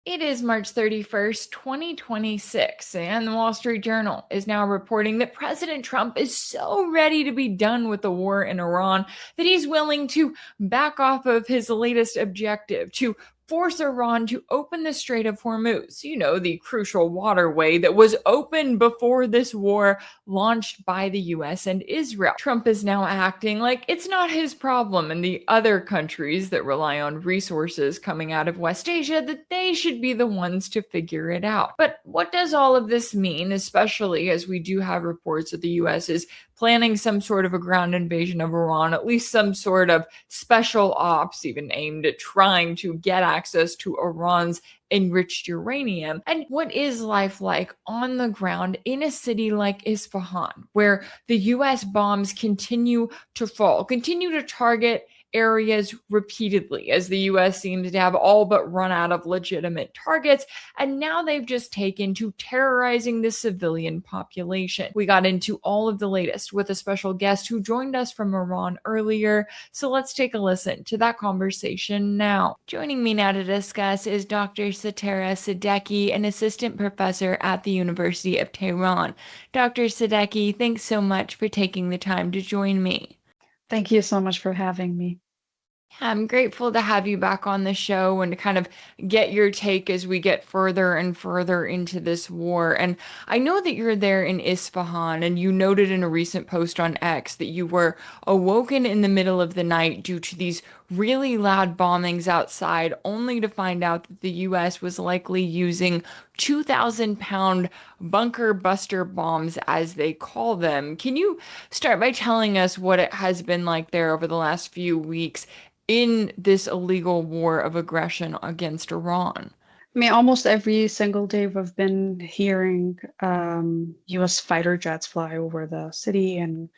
It is March 31st, 2026, and the Wall Street Journal is now reporting that President Trump is so ready to be done with the war in Iran that he's willing to back off of his latest objective to force Iran to open the Strait of Hormuz, the crucial waterway that was open before this war launched by the US and Israel. Trump is now acting like it's not his problem, and the other countries that rely on resources coming out of West Asia, that they should be the ones to figure it out. But what does all of this mean, especially as we do have reports that the US is planning some sort of a ground invasion of Iran, at least some sort of special ops, even aimed at trying to get access to Iran's enriched uranium? And what is life like on the ground in a city like Isfahan, where the US bombs continue to fall, continue to target areas repeatedly, as the US seems to have all but run out of legitimate targets, and now they've just taken to terrorizing the civilian population? We got into all of the latest with a special guest who joined us from Iran earlier, so let's take a listen to that conversation now. Joining me now to discuss is Dr. Sadeqi, an assistant professor at the University of Tehran. Dr. Sadeqi, thanks so much for taking the time to join me. Thank you so much for having me. I'm grateful to have you back on the show and to kind of get your take as we get further and further into this war. And I know that you're there in Isfahan, and you noted in a recent post on X that you were awoken in the middle of the night due to these really loud bombings outside, only to find out that the US was likely using 2,000-pound bunker buster bombs, as they call them. Can you start by telling us what it has been like there over the last few weeks in this illegal war of aggression against Iran? I mean, almost every single day we've been hearing US fighter jets fly over the city and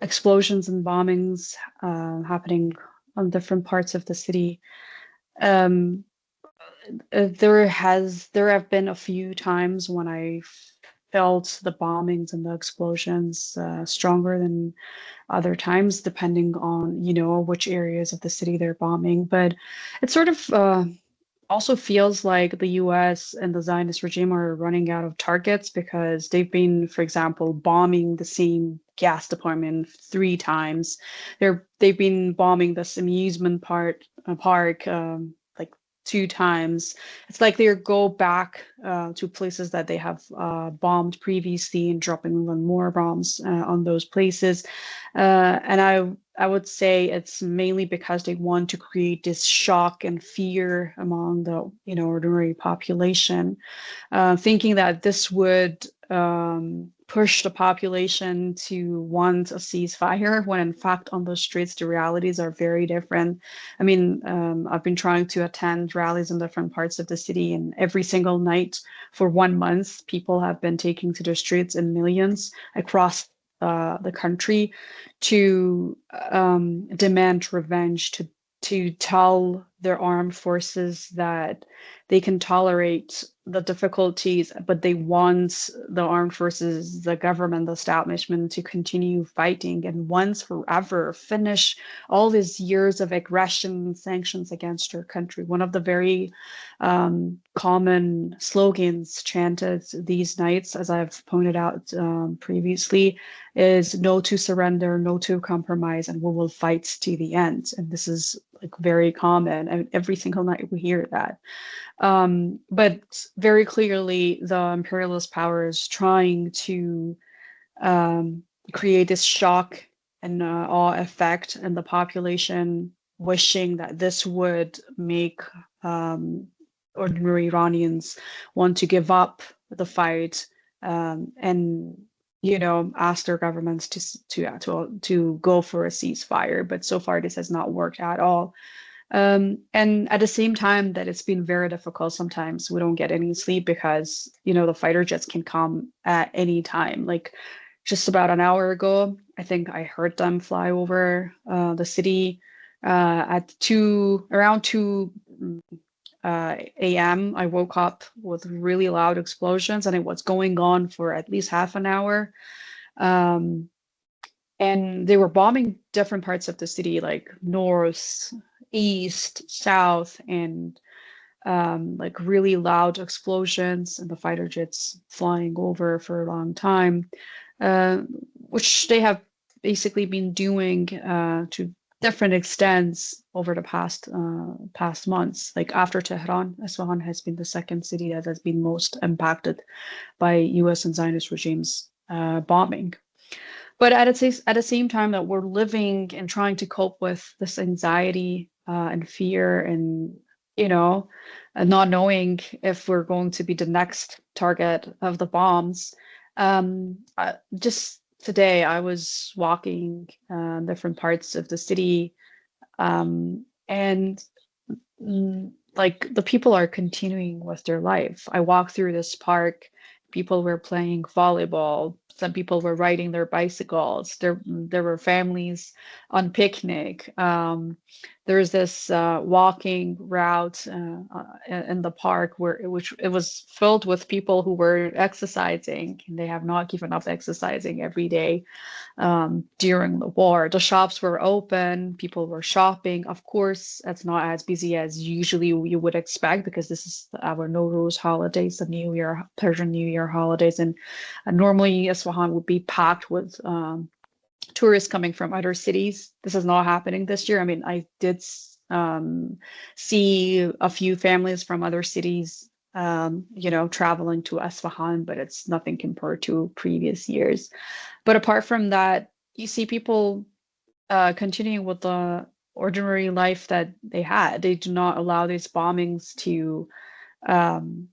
explosions and bombings happening on different parts of the city. Um, there have been a few times when I felt the bombings and the explosions stronger than other times, depending on, which areas of the city they're bombing. But it sort of also feels like the US and the Zionist regime are running out of targets, because they've been, for example, bombing the same gas department 3 times. They've been bombing this amusement park like 2 times. It's like they go back to places that they have bombed previously and dropping even more bombs on those places. And I would say it's mainly because they want to create this shock and fear among the ordinary population, thinking that this would push the population to want a ceasefire, when in fact on the streets the realities are very different. I mean, I've been trying to attend rallies in different parts of the city, and every single night for 1 month, people have been taking to the streets in millions across the country to demand revenge, to tell their armed forces that they can tolerate the difficulties, but they want the armed forces, the government, the establishment to continue fighting and once forever finish all these years of aggression and sanctions against their country. One of the very common slogans chanted these nights, as I've pointed out previously, is "No to surrender, no to compromise, and we will fight to the end." And this is like very common, and every single night we hear that. But very clearly, the imperialist power is trying to create this shock and awe effect in the population, wishing that this would make ordinary Iranians want to give up the fight, and ask their governments to go for a ceasefire. But so far, this has not worked at all. And at the same time that it's been very difficult, sometimes we don't get any sleep, because the fighter jets can come at any time. Like just about an hour ago, I think I heard them fly over the city at around 2 a.m. I woke up with really loud explosions, and it was going on for at least half an hour. And they were bombing different parts of the city, like north, east, south, and like really loud explosions and the fighter jets flying over for a long time, uh, which they have basically been doing to different extents over the past months. Like after Tehran, Isfahan has been the second city that has been most impacted by U.S. and Zionist regimes bombing. But at the same time that we're living and trying to cope with this anxiety and fear and, you know, not knowing if we're going to be the next target of the bombs. Just today, I was walking different parts of the city, and like the people are continuing with their life. I walked through this park, people were playing volleyball, some people were riding their bicycles. There were families on picnic. There's this walking route in the park which it was filled with people who were exercising, and they have not given up exercising every day during the war. The shops were open, people were shopping. Of course, it's not as busy as usually you would expect because this is our Nowruz holidays, the New Year, Persian New Year holidays, and normally Isfahan would be packed with tourists coming from other cities. This is not happening this year. I mean, I did see a few families from other cities, traveling to Isfahan, but it's nothing compared to previous years. But apart from that, you see people continuing with the ordinary life that they had. They do not allow these bombings to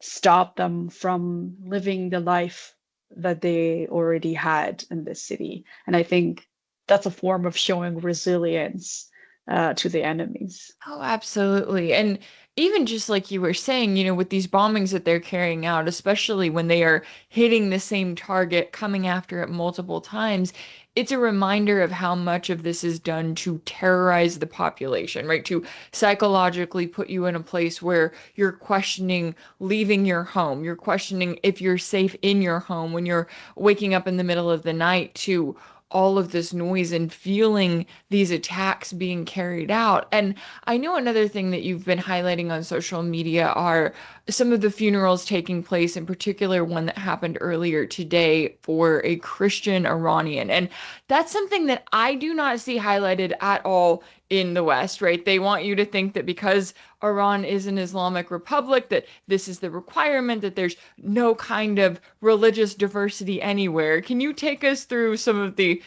stop them from living the life that they already had in this city. And I think that's a form of showing resilience to the enemies. Oh, absolutely. And even just like you were saying, with these bombings that they're carrying out, especially when they are hitting the same target, coming after it multiple times, it's a reminder of how much of this is done to terrorize the population, right? To psychologically put you in a place where you're questioning leaving your home. You're questioning if you're safe in your home when you're waking up in the middle of the night to all of this noise and feeling these attacks being carried out. And I know another thing that you've been highlighting on social media are some of the funerals taking place, in particular one that happened earlier today for a Christian Iranian. And that's something that I do not see highlighted at all in the West, right? They want you to think that because Iran is an Islamic republic, that this is the requirement, that there's no kind of religious diversity anywhere. Can you take us through some of the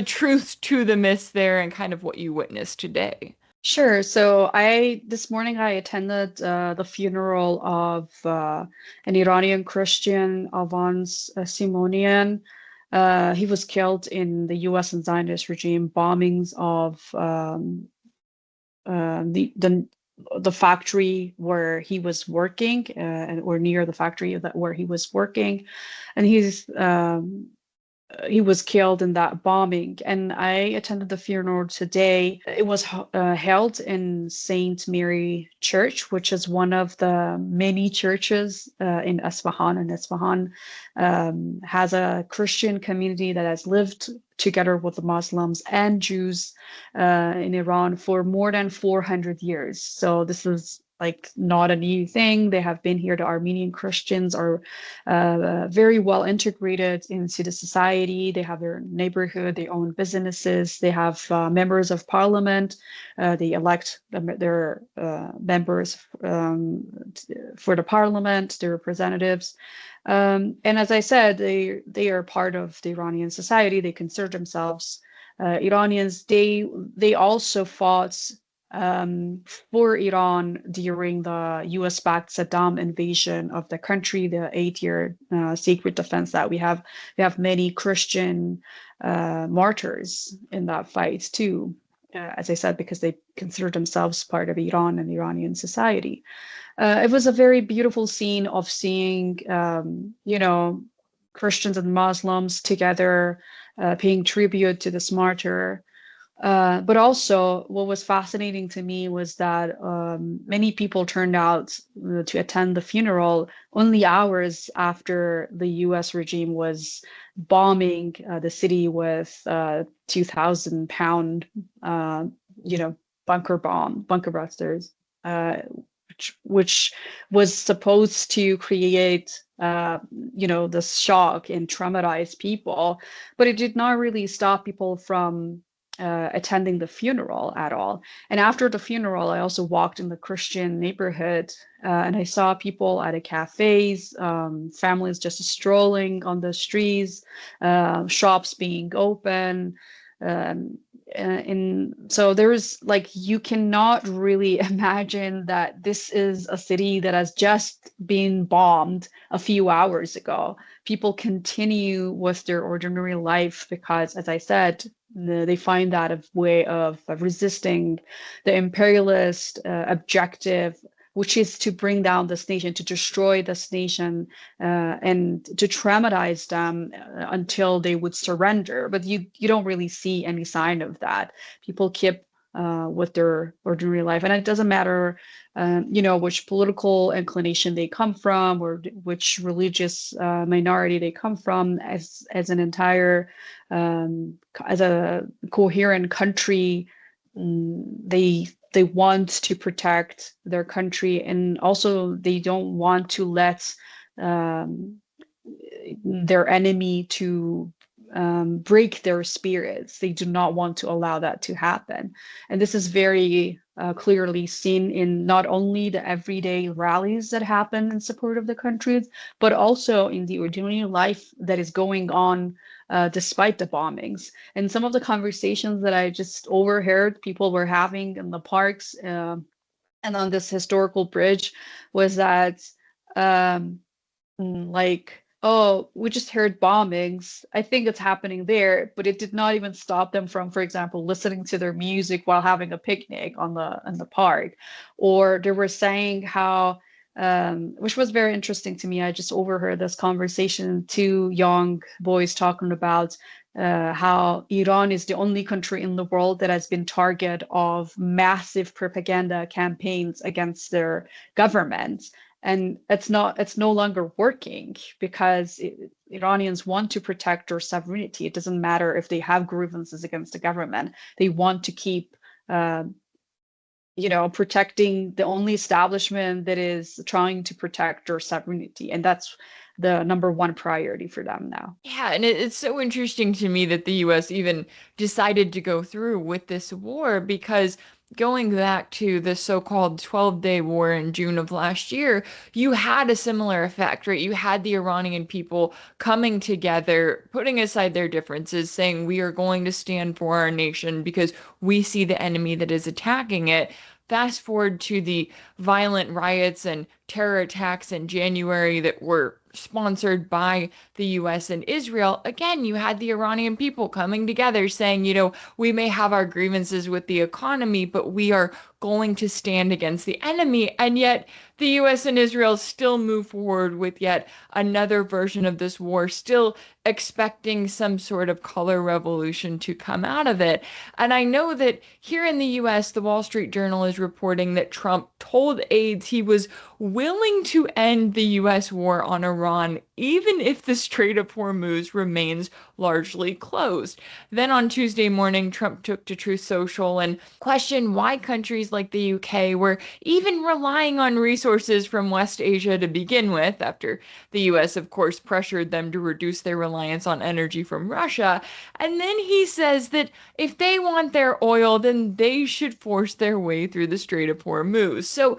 truth to the myths there and kind of what you witnessed today? Sure. So this morning I attended the funeral of an Iranian Christian, Avans Simonian. He was killed in the U.S. and Zionist regime bombings of the factory where he was working, or near the factory where he was working, and he was killed in that bombing. And I attended the funeral today. It was held in Saint Mary Church, which is one of the many churches in Isfahan. And Isfahan has a Christian community that has lived together with the Muslims and Jews in Iran for more than 400 years. So this is like not a new thing. They have been here. The Armenian Christians are very well integrated into the society. They have their neighborhood, they own businesses, they have members of parliament. They elect their members for the parliament, their representatives. And as I said, they are part of the Iranian society. They consider themselves Iranians. They also fought for Iran during the US-backed Saddam invasion of the country, the 8-year secret defense that we have. We have many Christian martyrs in that fight too, as I said, because they consider themselves part of Iran and Iranian society. It was a very beautiful scene of seeing, Christians and Muslims together paying tribute to this martyr. But also, what was fascinating to me was that many people turned out to attend the funeral only hours after the U.S. regime was bombing the city with 2,000-pound, bunker busters, which was supposed to create this shock and traumatize people, but it did not really stop people from attending the funeral at all. And after the funeral, I also walked in the Christian neighborhood, and I saw people at the cafes, families just strolling on the streets, shops being open. And so there is, like, you cannot really imagine that this is a city that has just been bombed a few hours ago. People continue with their ordinary life because, as I said, they find that a way of resisting the imperialist objective, which is to bring down this nation, to destroy this nation, and to traumatize them until they would surrender. But you don't really see any sign of that. People keep with their ordinary life, and it doesn't matter, which political inclination they come from or which religious minority they come from. As an entire, as a coherent country, they want to protect their country, and also they don't want to let their enemy to break their spirits. They do not want to allow that to happen. And this is very clearly seen in not only the everyday rallies that happen in support of the countries, but also in the ordinary life that is going on despite the bombings. And some of the conversations that I just overheard people were having in the parks and on this historical bridge was that, like, oh, we just heard bombings. I think it's happening there, but it did not even stop them from, for example, listening to their music while having a picnic in the park. Or they were saying how, which was very interesting to me. I just overheard this conversation, two young boys talking about how Iran is the only country in the world that has been target of massive propaganda campaigns against their government. And it's no longer working because Iranians want to protect their sovereignty. It doesn't matter if they have grievances against the government. They want to keep protecting the only establishment that is trying to protect their sovereignty. And that's the number one priority for them now. Yeah, and it's so interesting to me that the US even decided to go through with this war, because going back to the so-called 12-day war in June of last year, you had a similar effect, right? You had the Iranian people coming together, putting aside their differences, saying we are going to stand for our nation because we see the enemy that is attacking it. Fast forward to the violent riots and terror attacks in January that were sponsored by the US and Israel. Again, you had the Iranian people coming together saying, we may have our grievances with the economy, but we are going to stand against the enemy. And yet the US and Israel still move forward with yet another version of this war, still expecting some sort of color revolution to come out of it. And I know that here in the US, the Wall Street Journal is reporting that Trump told aides he was willing to end the US war on Iran, even if the Strait of Hormuz remains largely closed. Then on Tuesday morning, Trump took to Truth Social and questioned why countries like the UK were even relying on resources from West Asia to begin with, after the US, of course, pressured them to reduce their reliance on energy from Russia. And then he says that if they want their oil, then they should force their way through the Strait of Hormuz. So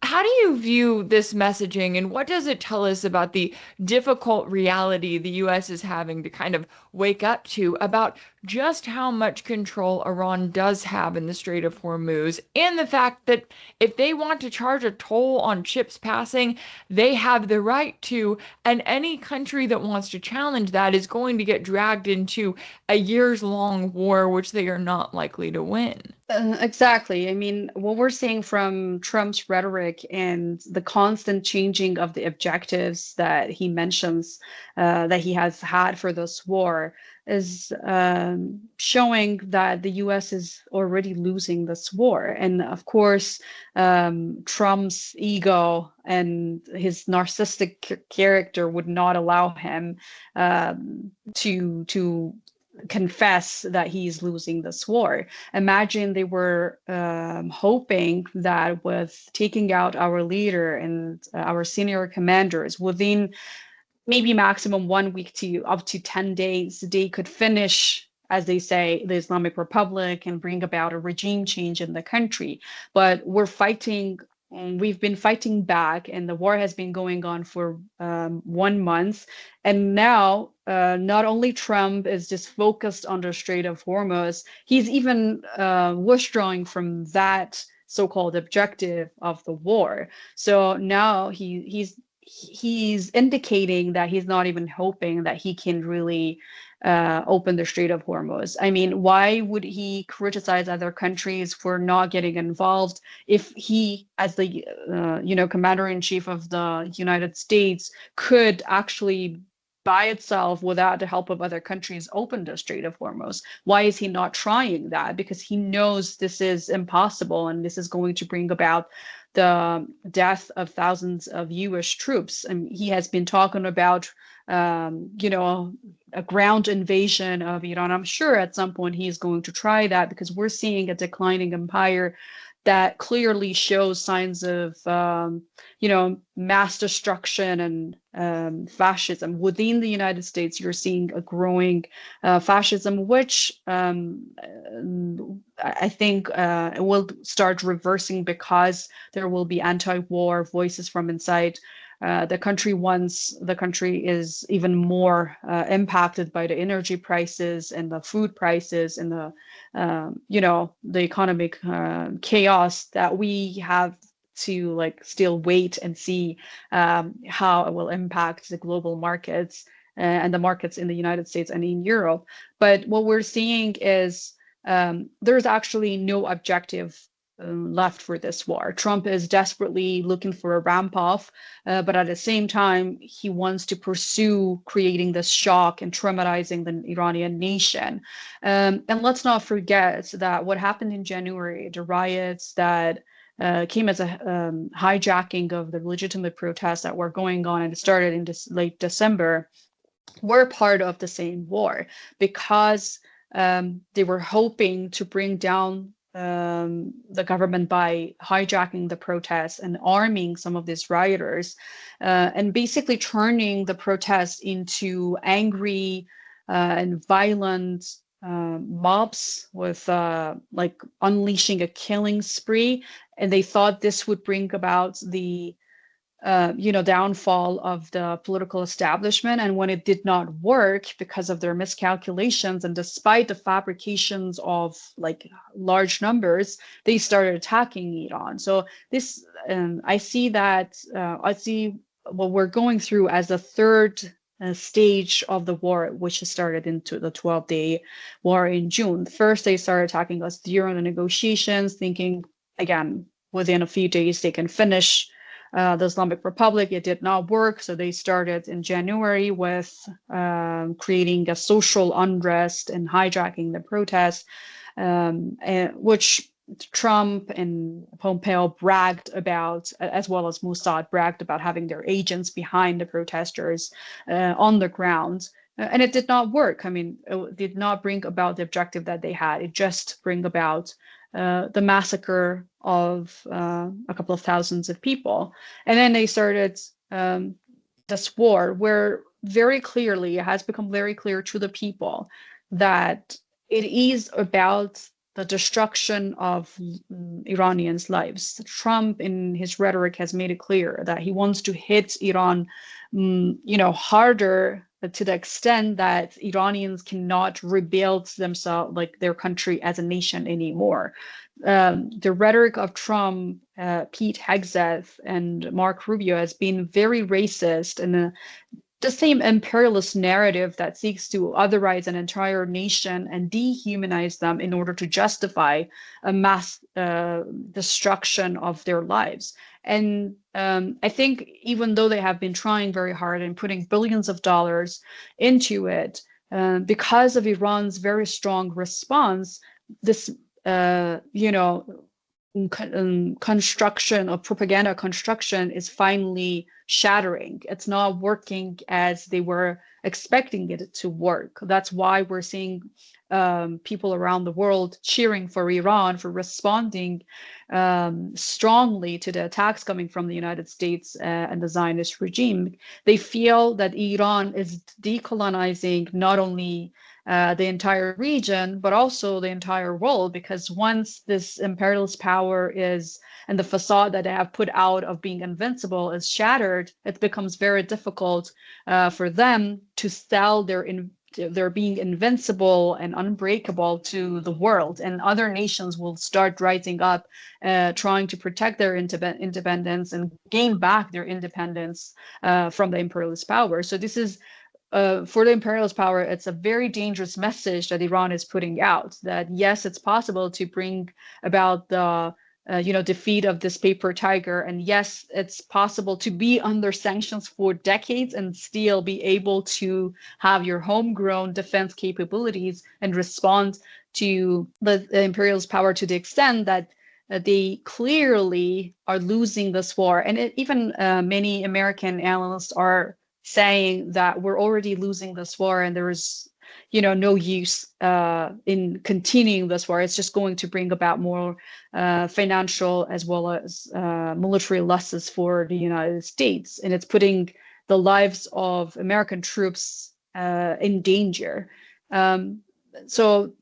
how do you view this messaging, and what does it tell us about the difficult reality the US is having to kind of wake up to about just how much control Iran does have in the Strait of Hormuz, and the fact that if they want to charge a toll on ships passing, they have the right to, and any country that wants to challenge that is going to get dragged into a years-long war, which they are not likely to win? Exactly. I mean, what we're seeing from Trump's rhetoric and the constant changing of the objectives that he mentions that he has had for this war is showing that the US is already losing this war. And of course, Trump's ego and his narcissistic character would not allow him to confess that he's losing this war. Imagine they were hoping that with taking out our leader and our senior commanders within maybe maximum 1 week to up to 10 days, they could finish, as they say, the Islamic Republic and bring about a regime change in the country. But we're fighting. We've been fighting back, and the war has been going on for 1 month. And now, not only Trump is just focused on the Strait of Hormuz, he's even withdrawing from that so-called objective of the war. So now he's indicating that he's not even hoping that he can really open the Strait of Hormuz. I mean, why would he criticize other countries for not getting involved if he, as the commander-in-chief of the United States, could actually by itself, without the help of other countries, open the Strait of Hormuz? Why is he not trying that? Because he knows this is impossible and this is going to bring about the death of thousands of US troops. And he has been talking about a ground invasion of Iran. I'm sure at some point he is going to try that, because we're seeing a declining empire that clearly shows signs of, mass destruction and fascism. Within the United States, you're seeing a growing fascism, which I think will start reversing, because there will be anti-war voices from inside the country once the country is even more impacted by the energy prices and the food prices and the economic chaos that we have to still wait and see how it will impact the global markets and the markets in the United States and in Europe. But what we're seeing is there's actually no objective left for this war. Trump is desperately looking for a ramp off, but at the same time, he wants to pursue creating this shock and traumatizing the Iranian nation. And let's not forget that what happened in January, the riots that came as a hijacking of the legitimate protests that were going on and started in late December, were part of the same war, because they were hoping to bring down the government by hijacking the protests and arming some of these rioters, and basically turning the protests into angry and violent mobs with unleashing a killing spree. And they thought this would bring about the downfall of the political establishment. And when it did not work because of their miscalculations, and despite the fabrications of large numbers, they started attacking Iran. So this, I see what we're going through as the third stage of the war, which started into the 12-day war in June. First, they started attacking us during the negotiations, thinking, again, within a few days they can finish the Islamic Republic. It did not work, so they started in January with creating a social unrest and hijacking the protests, which Trump and Pompeo bragged about, as well as Mossad bragged about having their agents behind the protesters on the ground. And it did not work. I mean, it did not bring about the objective that they had. It just bring about the massacre of a couple of thousands of people. And then they started this war, where very clearly it has become very clear to the people that it is about the destruction of Iranians' lives. Trump, in his rhetoric, has made it clear that he wants to hit Iran, harder, to the extent that Iranians cannot rebuild themselves, their country as a nation anymore. The rhetoric of Trump, Pete Hegseth, and Mark Rubio has been very racist, and the same imperialist narrative that seeks to otherize an entire nation and dehumanize them in order to justify a mass destruction of their lives. And I think even though they have been trying very hard and putting billions of dollars into it, because of Iran's very strong response, this construction of propaganda construction is finally shattering. It's not working as they were expecting it to work. That's why we're seeing people around the world cheering for Iran for responding strongly to the attacks coming from the United States and the Zionist regime. They feel that Iran is decolonizing not only the entire region, but also the entire world, because once this imperialist power is, and the facade that they have put out of being invincible is shattered, it becomes very difficult for them to sell their being invincible and unbreakable to the world, and other nations will start rising up, trying to protect their independence and gain back their independence from the imperialist power. So this is for the imperialist power, it's a very dangerous message that Iran is putting out, that yes, it's possible to bring about the defeat of this paper tiger. And yes, it's possible to be under sanctions for decades and still be able to have your homegrown defense capabilities and respond to the imperialist power to the extent that they clearly are losing this war. And even many American analysts are saying that we're already losing this war and there is no use in continuing this war. It's just going to bring about more financial as well as military losses for the United States, and it's putting the lives of American troops in danger. So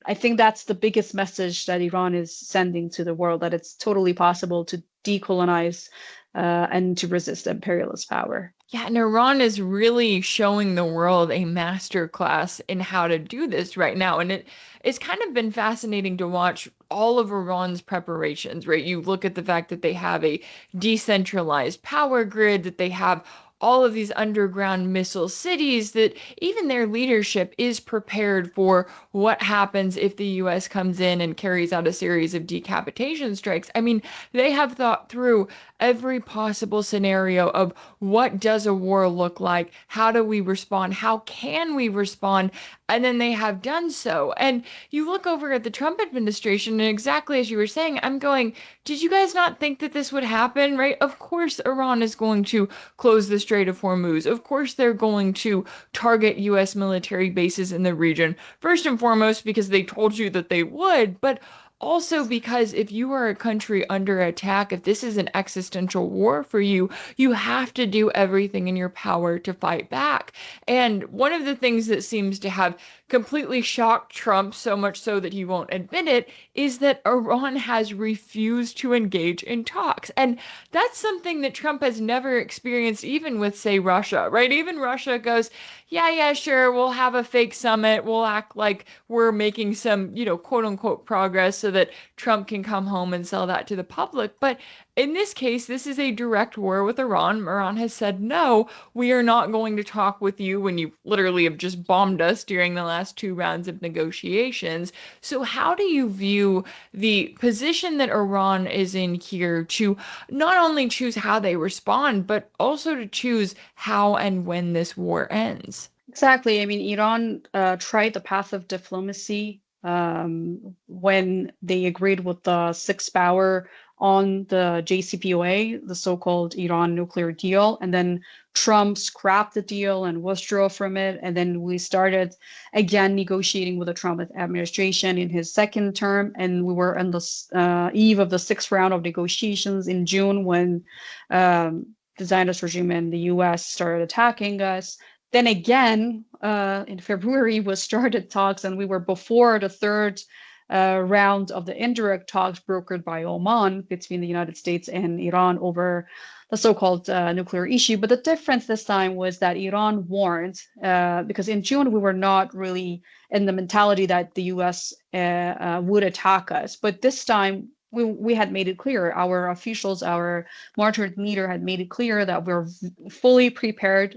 I think that's the biggest message that Iran is sending to the world, that it's totally possible to decolonize and to resist imperialist power. Yeah, and Iran is really showing the world a master class in how to do this right now. And it's kind of been fascinating to watch all of Iran's preparations, right? You look at the fact that they have a decentralized power grid, that they have all of these underground missile cities, that even their leadership is prepared for what happens if the US comes in and carries out a series of decapitation strikes. I mean, they have thought through every possible scenario of what does a war look like? How do we respond? How can we respond? And then they have done so. And you look over at the Trump administration, and exactly as you were saying, I'm going, did you guys not think that this would happen, right? Of course, Iran is going to close the Strait of Hormuz. Of course, they're going to target US military bases in the region. First and foremost, because they told you that they would, but also because if you are a country under attack, if this is an existential war for you, you have to do everything in your power to fight back. And one of the things that seems to have completely shocked Trump, so much so that he won't admit it, is that Iran has refused to engage in talks. And that's something that Trump has never experienced, even with, say, Russia, right? Even Russia goes, yeah, sure, we'll have a fake summit. We'll act like we're making some, quote unquote progress so that Trump can come home and sell that to the public. But in this case, this is a direct war with Iran. Iran has said, no, we are not going to talk with you when you literally have just bombed us during the last 2 rounds of negotiations. So how do you view the position that Iran is in here to not only choose how they respond, but also to choose how and when this war ends? Exactly. I mean, Iran tried the path of diplomacy when they agreed with the sixth power on the JCPOA, the so-called Iran nuclear deal. And then Trump scrapped the deal and withdrew from it. And then we started again negotiating with the Trump administration in his second term. And we were on the eve of the 6th round of negotiations in June when the Zionist regime and the US started attacking us. Then again, in February, we started talks, and we were before the third round of the indirect talks brokered by Oman between the United States and Iran over the so-called nuclear issue. But the difference this time was that Iran warned, because in June, we were not really in the mentality that the US would attack us. But this time, we had made it clear, our officials, our martyred leader had made it clear that we're fully prepared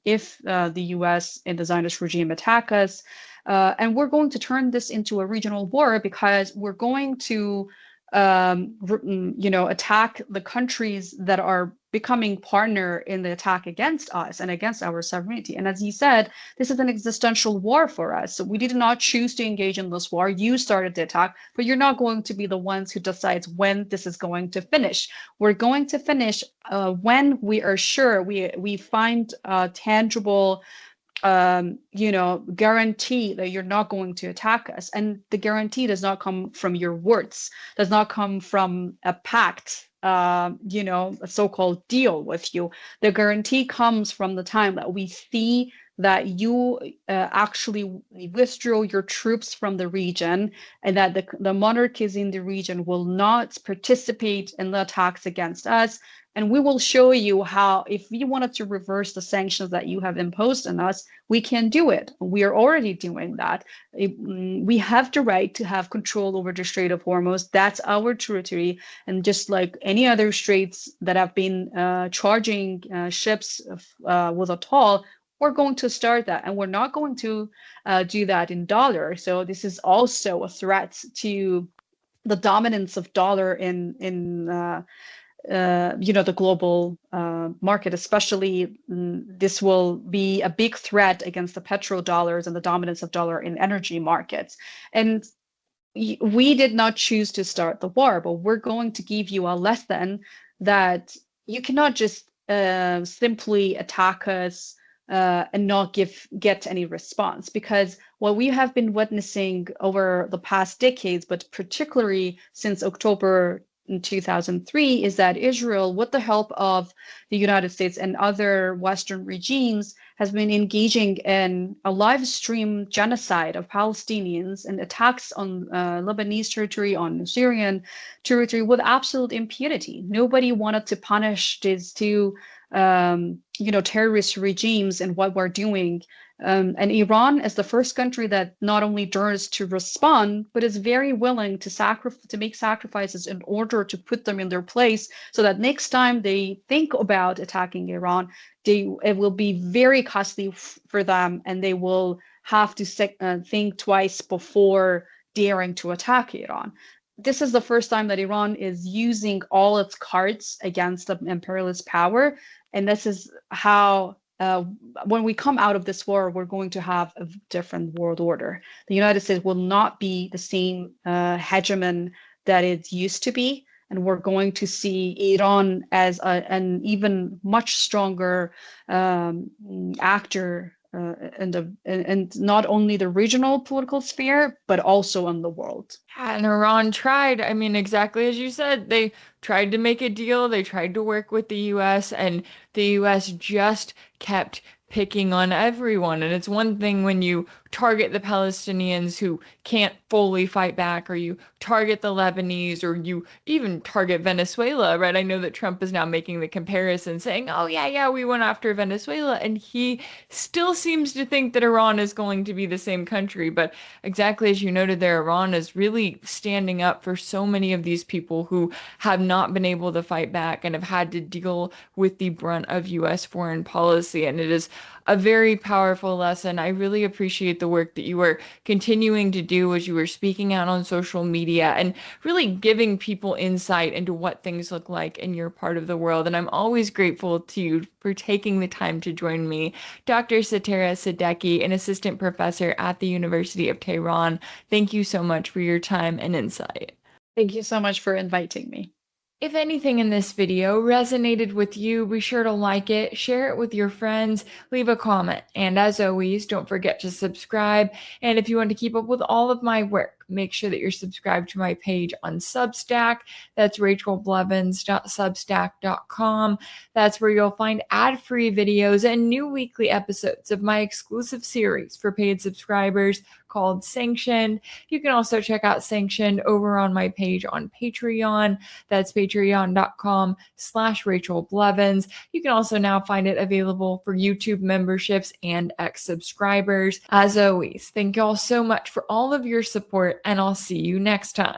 if the US and the Zionist regime attack us. And we're going to turn this into a regional war because we're going to attack the countries that are becoming partner in the attack against us and against our sovereignty. And as you said, this is an existential war for us. So we did not choose to engage in this war. You started the attack, but you're not going to be the ones who decides when this is going to finish. We're going to finish when we are sure we find tangible guarantee that you're not going to attack us. And the guarantee does not come from your words, does not come from a pact, a so-called deal with you. The guarantee comes from the time that we see that you actually withdraw your troops from the region, and that the monarchies in the region will not participate in the attacks against us. And we will show you how, if we wanted to reverse the sanctions that you have imposed on us, we can do it. We are already doing that. We have the right to have control over the Strait of Hormuz. That's our territory. And just like any other straits that have been charging ships with a toll, we're going to start that. And we're not going to do that in dollar. So this is also a threat to the dominance of dollar in the global market, especially. This will be a big threat against the petrodollars and the dominance of dollar in energy markets. And we did not choose to start the war, but we're going to give you a lesson that you cannot just simply attack us and not get any response, because what we have been witnessing over the past decades, but particularly since October in 2003, is that Israel, with the help of the United States and other Western regimes, has been engaging in a live stream genocide of Palestinians and attacks on Lebanese territory, on Syrian territory, with absolute impunity. Nobody wanted to punish these two terrorist regimes and what we're doing. And Iran is the first country that not only dares to respond, but is very willing to make sacrifices in order to put them in their place, so that next time they think about attacking Iran, it will be very costly for them, and they will have to think twice before daring to attack Iran. This is the first time that Iran is using all its cards against the imperialist power. And this is how, when we come out of this war, we're going to have a different world order. The United States will not be the same hegemon that it used to be. And we're going to see Iran as an even much stronger actor and not only the regional political sphere, but also in the world. And Iran tried, I mean, exactly as you said, they tried to make a deal, they tried to work with the US, and the US just kept picking on everyone. And it's one thing when you target the Palestinians who can't fully fight back, or you target the Lebanese, or you even target Venezuela, right? I know that Trump is now making the comparison saying, oh yeah, we went after Venezuela, and he still seems to think that Iran is going to be the same country. But exactly as you noted there, Iran is really standing up for so many of these people who have not been able to fight back and have had to deal with the brunt of US foreign policy. And it is a very powerful lesson. I really appreciate the work that you were continuing to do as you were speaking out on social media and really giving people insight into what things look like in your part of the world. And I'm always grateful to you for taking the time to join me. Dr. Sadeqi Sadeqi, an assistant professor at the University of Tehran, thank you so much for your time and insight. Thank you so much for inviting me. If anything in this video resonated with you, be sure to like it, share it with your friends, leave a comment, and as always, don't forget to subscribe. And if you want to keep up with all of my work, make sure that you're subscribed to my page on Substack. That's rachelblevins.substack.com. That's where you'll find ad-free videos and new weekly episodes of my exclusive series for paid subscribers called Sanctioned. You can also check out Sanctioned over on my page on Patreon. That's patreon.com/RachelBlevins. You can also now find it available for YouTube memberships and ex-subscribers. As always, thank you all so much for all of your support, and I'll see you next time.